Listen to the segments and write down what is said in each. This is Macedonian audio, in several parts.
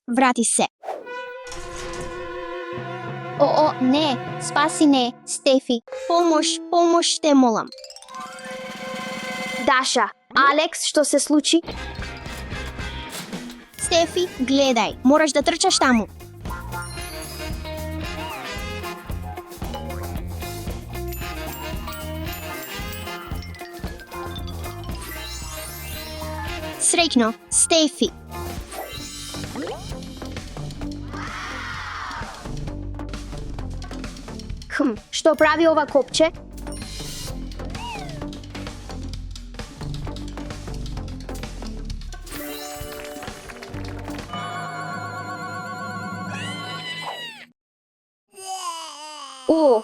врати се. О, не, спаси не, Стефи. Помош те молам. Даша, Алекс, што се случи? Стефи, гледај, мораш да трчаш таму. Среќно, Стефи. Што прави ова копче? О!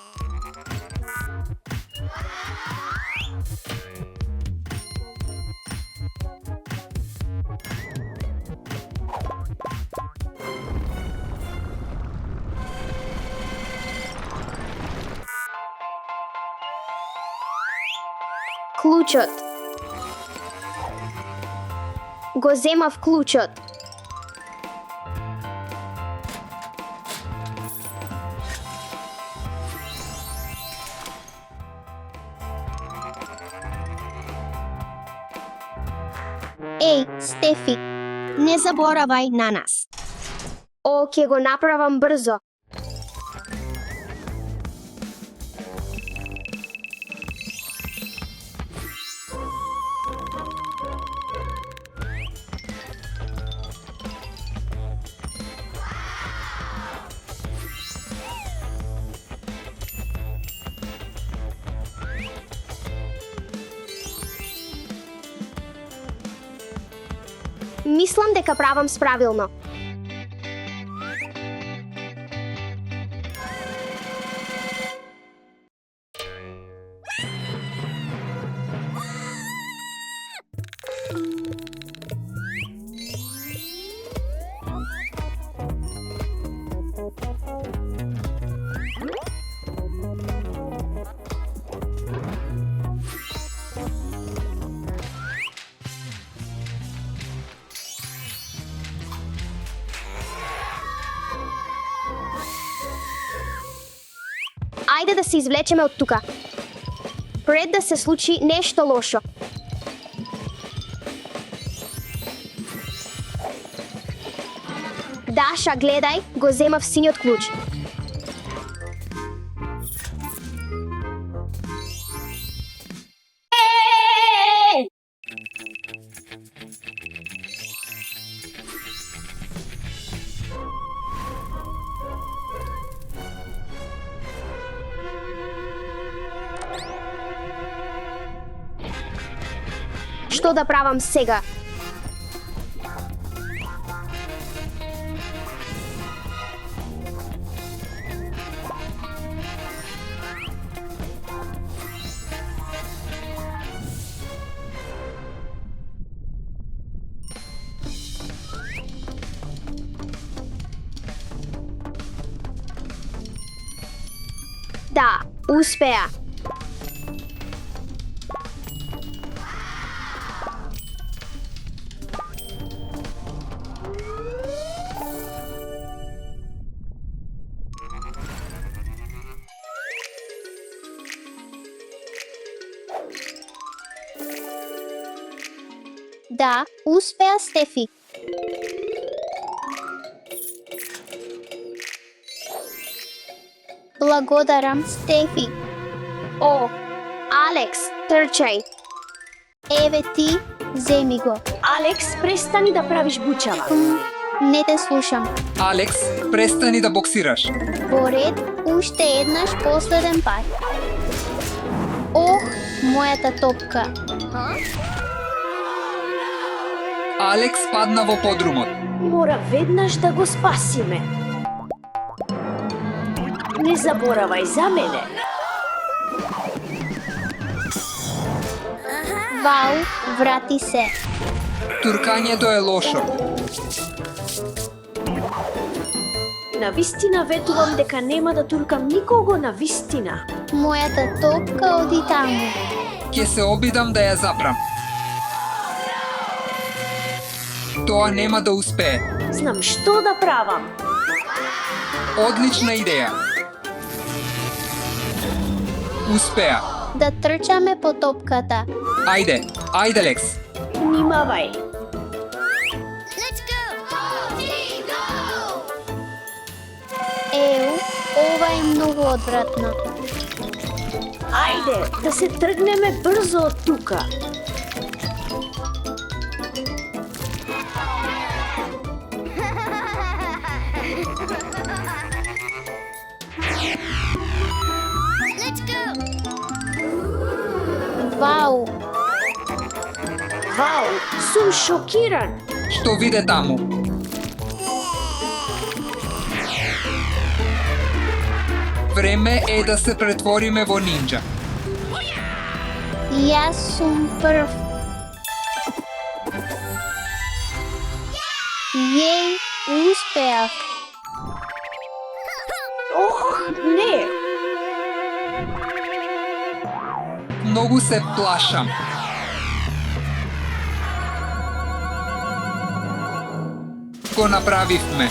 Клучот. Го земав клучот. Еј, Стефи, не заборавај на нас. О, ќе го направам брзо. Мислам дека правам справилно. Ајде да се извлечеме од тука. Пред да се случи нешто лошо. Даша, гледај, го земав синиот клуч. Што да правам сега? Да, успеа. Да, успеа, Стефи. Благодарам, Стефи. О, Алекс, трчај. Еве ти, земи го. Алекс, престани да правиш бучава. Не те слушам. Алекс, престани да боксираш. Во ред, уште еднаш последен пат. Ох, мојата топка. Алекс падна во подрумот. Мора веднаш да го спасиме. Не заборавај за мене. Вау, врати се. Туркањето е лошо. На вистина ветувам дека нема да туркам никого на вистина. Мојата топка оди таму. Ќе се обидам да ја запрам. Тоа нема да успее. Знам што да правам. Одлична идеја. Успеа. Да трчаме по топката. Ајде, ајде, Лекс. Внимавај. Еу, ова е многу одвратно. Ајде, да се тргнеме брзо од тука. Вау, Вау, сум шокиран. Што виде таму? Време е да се претвориме во нинџа. јас сум прв. Јеј, успеав. Ох, не. Многу се плашам. Го направивме.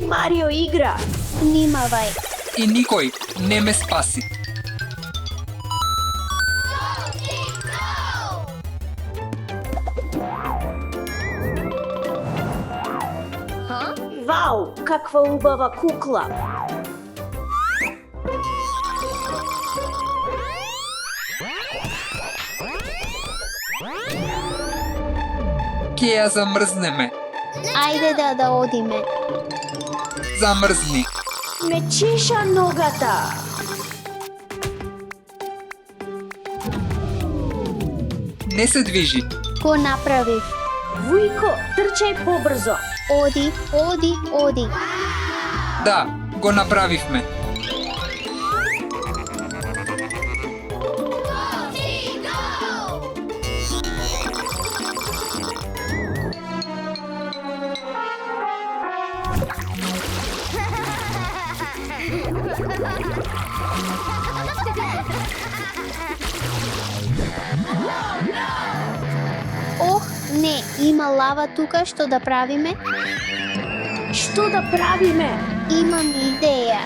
Марио игра. Внимавај. И никој не ме спаси. Вау, каква убава кукла. Ке ја замрзнеме. Ајде да одиме. Замрзни. Ме чеша ногата. Не се движи. Го направив. Вујко, трчај побрзо. Оди, оди, оди. Да, го направивме. Ох, не, има лава тука, што да правиме? Што да правиме? Имам идеја.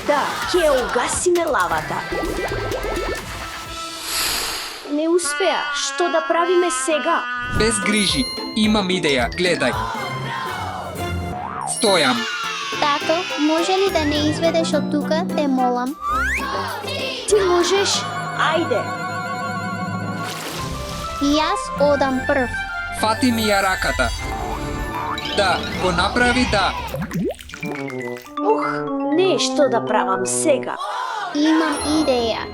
Да, ќе угасиме лавата. Не успеа. Што да правиме сега? Без грижи. Имам идеја, гледај. Стојам. Тато, може ли да не изведеш од тука, те молам? Ти можеш? Ајде. Јас одам прв. Фати ми ја раката. Да, го направи, да. Ух, не, што да правам сега? Имам идеја.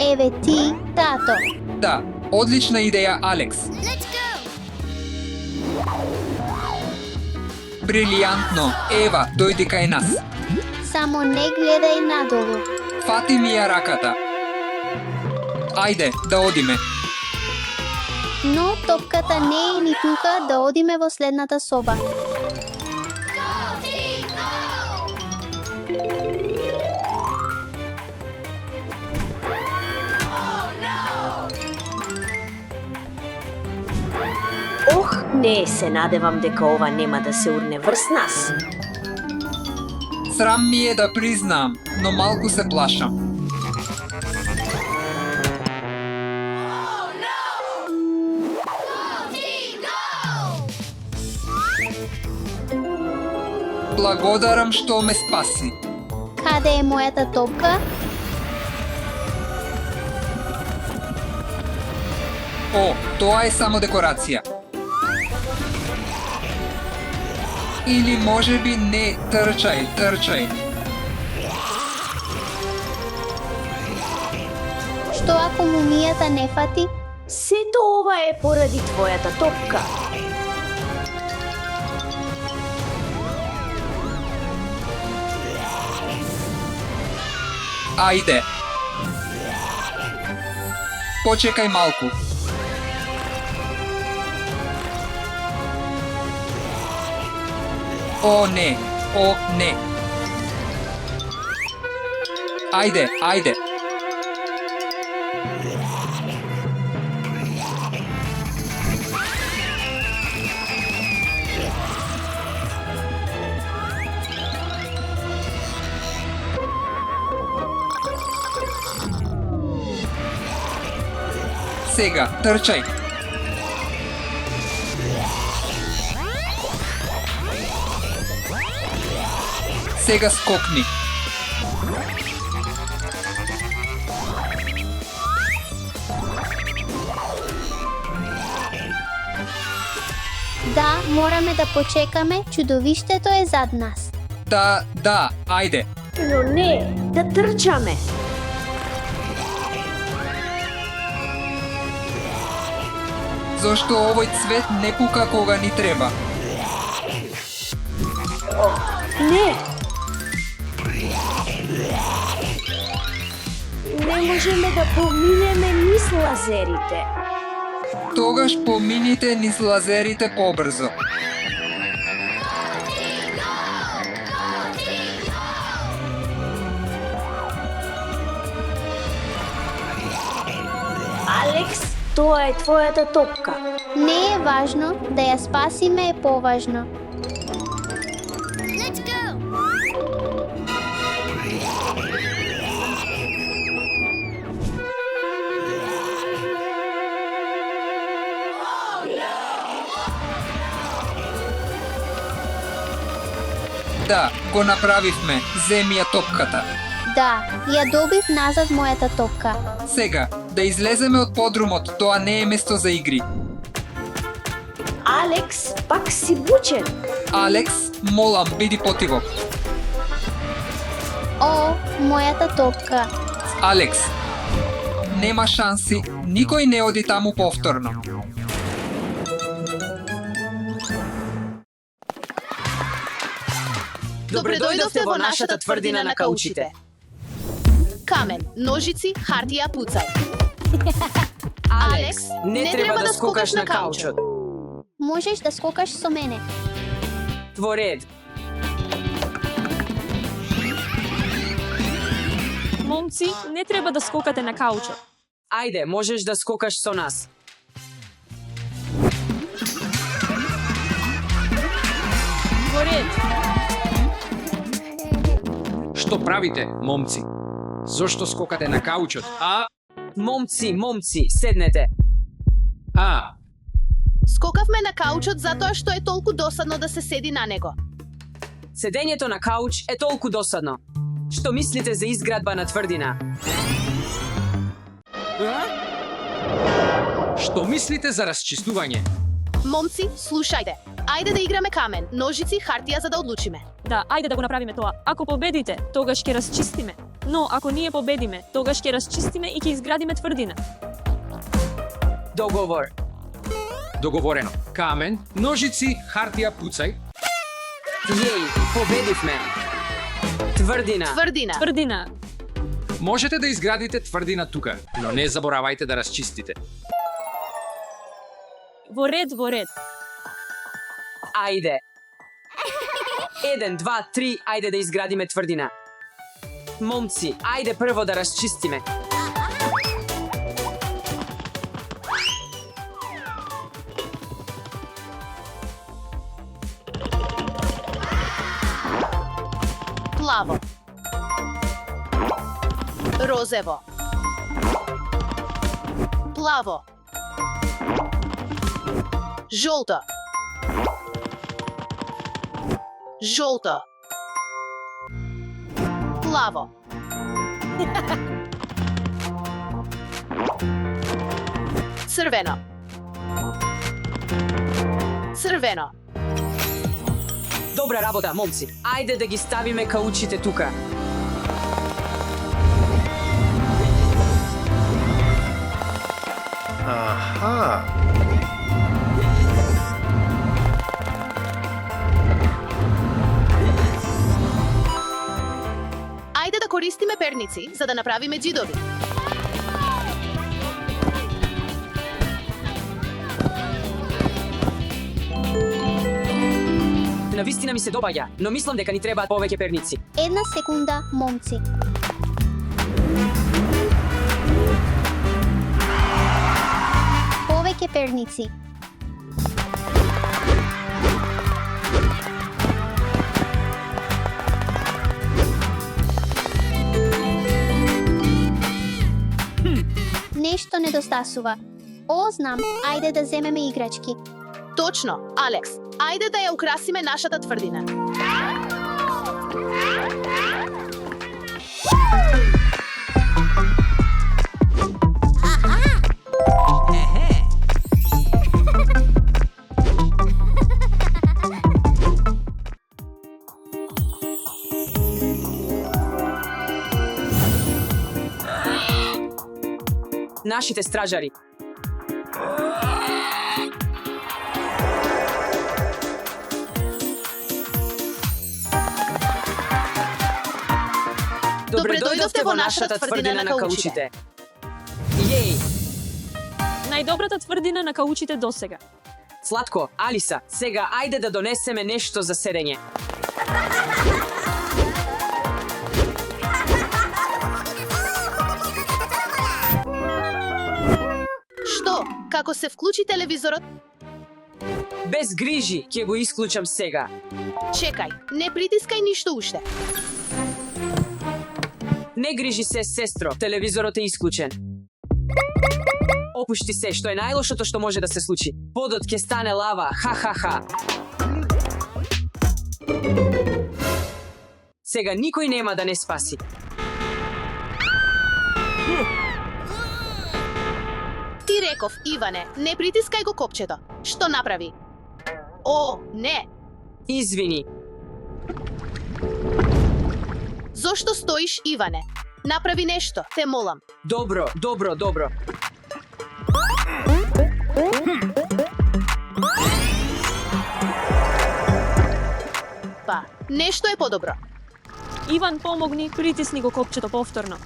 Еве ти, тато. Да, одлична идеја, Алекс. Брилијантно. Ева, дојди кај нас. Само не гледај надолу. Фати ми ја раката. Ајде, да одиме. Но топката не е ни тука, да одиме во следната соба. Ох, не, се надевам дека ова нема да се урне врз нас. Срам ми е да признаам, но малку се плашам. Благодарам што ме спаси. Каде е мојата топка? О, тоа е само декорација. Или можеби не, трчај, трчај. Што ако мумијата не фати? Сето ова е поради твојата топка. Ајде. Почекај малку. О, не. О, не. Ајде, ајде. Сега, трчај. Сега скокни. Да, мораме да почекаме, чудовиштето е зад нас. Да, ајде. Но не, да трчаме. Зошто овој цвет не пука кога ни треба? Не. Не можеме да поминеме низ лазерите. Тогаш помините низ лазерите побрзо. Алекс, тоа е твојата топка. Не е важно, да ја спасиме е поважно. Да, го направивме. Земи ја топката. Да, ја добив назад мојата топка. Сега, да излеземе од подрумот, тоа не е место за игри. Алекс, пак си бучен. Алекс, молам, биди потиво. О, мојата топка. Алекс, нема шанси, никој не оди таму повторно. Добре дојдовте во нашата тврдина на каучите. Камен, ножици, хартија, пуцај. Алекс, не треба да скокаш на каучот. Можеш да скокаш со мене. Во ред. Момци, не треба да скокате на каучот. Ајде, можеш да скокаш со нас. Во ред. Што правите, момци? Зошто скокате на каучот? Момци, седнете. Скокавме на каучот затоа што е толку досадно да се седи на него. Седењето на кауч е толку досадно. Што мислите за изградба на тврдина? Што мислите за расчистување? Момци, слушајте. Ајде да играме камен, ножици, хартија за да одлучиме. Да, ајде да го направиме тоа. Ако победите, тогаш ќе расчистиме. Но ако ние победиме, тогаш ќе расчистиме и ќе изградиме тврдина. Договор. Договорено. Камен, ножици, хартија, пуцај. Јеј, победивме. Тврдина. Тврдина. Тврдина. Можете да изградите тврдина тука, но не заборавајте да расчистите. Во ред, во ред. Ајде. 1, 2, 3, ајде да изградиме тврдина. Момци, ајде прво да расчистиме. Плаво. Розево. Плаво. Жолто. Жолто. Плаво. Црвено. Црвено. Добра работа, момци. Ајде да ги ставиме каучите тука. Аха. Ајде да користиме перници за да направиме џидови. Навистина ми се допаѓа, но мислам дека ни требаат повеќе перници. Една секунда, момци. перници. Нешто недостасува. О, знам, ајде да земеме играчки. Точно, Алекс. Ајде да ја украсиме нашата тврдина. Нашите стражари. Добре дојдовте во нашата тврдина на каучите. Јеј! Најдобрата тврдина на каучите досега. Сладко, Алиса, сега ајде да донесеме нешто за седење. Што? Како се вклучи телевизорот? Без грижи, ќе го исклучам сега. Чекај, не притискај ништо уште. Не грижи се, сестро, телевизорот е исклучен. Опушти се, што е најлошото што може да се случи. Подот ќе стане лава, ха-ха-ха. Сега никој нема да не спаси. Ти реков, Иване, не притискај го копчето. Што направи? О, не! Извини, Зошто стоиш, Иване? Направи нешто, те молам. добро. Па, нешто е подобро. Иван, помогни, притисни го копчето повторно.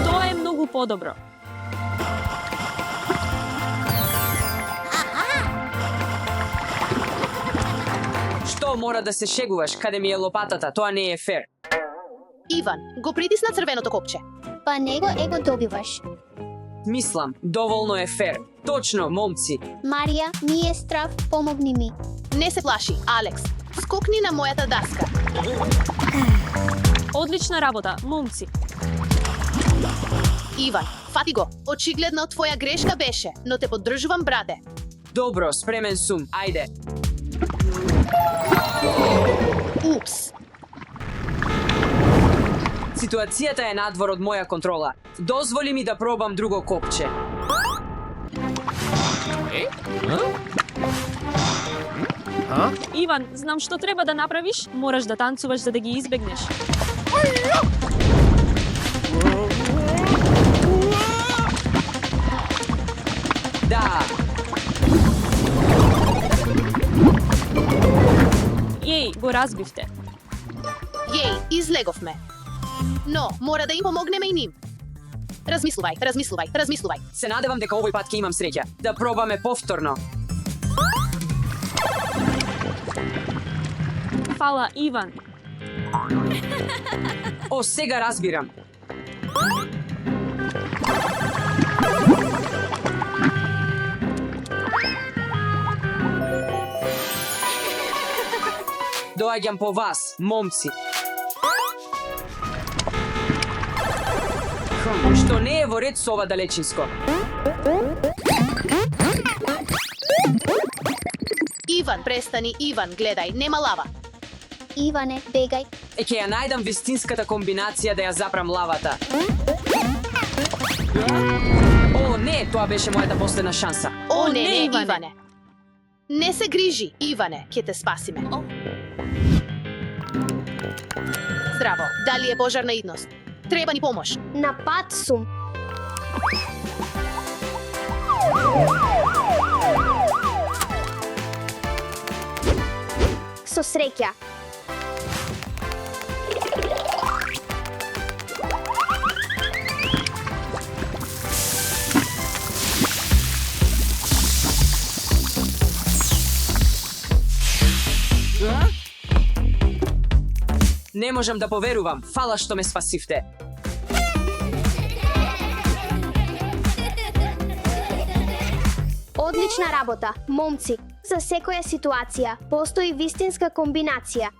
Тоа е многу подобро. Што мора да се шегуваш, каде ми е лопатата, тоа не е фер. Иван, го притисна црвеното копче. Па него го добиваш. Мислам, доволно е фер. Точно, момци. Марија, ми е страв, помогни ми. Не се плаши, Алекс. Скокни на мојата даска. Одлична работа, момци. Иван, фати го. Очигледно твоја грешка беше, но те поддржувам, брате. Добро, спремен сум, ајде. Упс. Ситуацијата е надвор од моја контрола. Дозволи ми да пробам друго копче. Иван, знам што треба да направиш, мораш да танцуваш за да ги избегнеш. Да, Јеј, го разбивте. Јеј, излеговме. Но, мора да им помогнеме и ним. Размислувај. се надевам дека овој пат ќе имам среќа. Да пробаме повторно. Фала, Иван. О, сега разбирам. Доаѓам по вас, момци. Што не е во ред со ова далечинско. Иван, престани, Иван, гледај, нема лава. Иване, бегај. Ќе ја најдам вистинската комбинација да ја запрам лавата. О, не, тоа беше мојата последна шанса. О, не, не, Иване. Иване. Не се грижи, Иване, ќе те спасиме. Здраво, дали е пожарна идност? Треба ни помош. На пат сум. Со среќа. Не можам да поверувам. Фала што ме спасивте. Одлична работа, момци. За секоја ситуација постои вистинска комбинација.